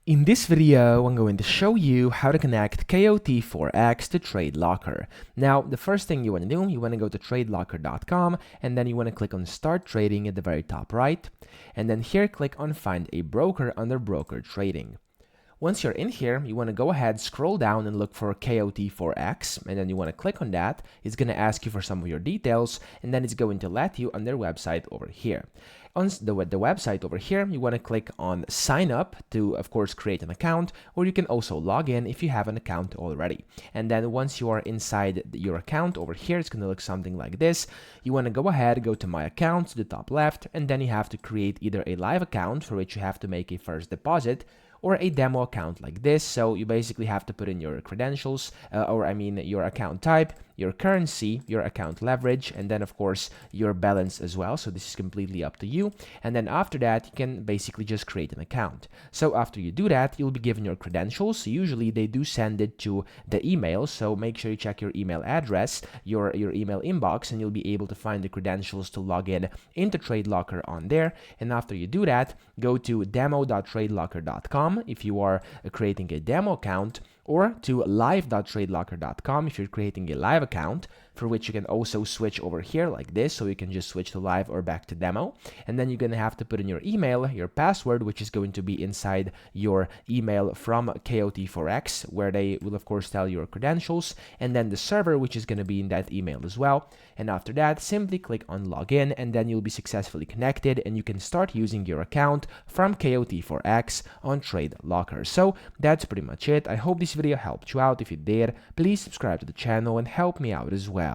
In this video, I'm going to show you how to connect KOT4X to TradeLocker. Now, the first thing you want to do, you want to go to TradeLocker.com, and then you want to click on Start Trading at the very top right, and then here click on Find a Broker under Broker Trading. Once you're in here, you want to go ahead, scroll down and look for KOT4X, and then you want to click on that. It's going to ask you for some of your details, and then it's going to let you on their website over here. On the website over here, you want to click on Sign Up to, of course, create an account, or you can also log in if you have an account already. And then once you are inside your account over here, it's going to look something like this. You want to go ahead, go to My Account to the top left, and then you have to create either a live account for which you have to make a first deposit, or a demo account like this. So you basically have to put in your credentials, your account type, your currency, your account leverage, and then of course your balance as well. So this is completely up to you. And then after that, you can basically just create an account. So after you do that, you'll be given your credentials. So usually they do send it to the email. So make sure you check your email address, your email inbox, and you'll be able to find the credentials to log in into TradeLocker on there. And after you do that, go to demo.tradelocker.com if you are creating a demo account, or to live.tradelocker.com if you're creating a live account, for which you can also switch over here like this, so you can just switch to live or back to demo. And then you're going to have to put in your email, your password, which is going to be inside your email from KOT4X, where they will of course tell your credentials, and then the server, which is going to be in that email as well. And after that, simply click on login, and then you'll be successfully connected, and you can start using your account from KOT4X on TradeLocker. So that's pretty much it. I hope this video helped you out. If it did, please subscribe to the channel and help me out as well.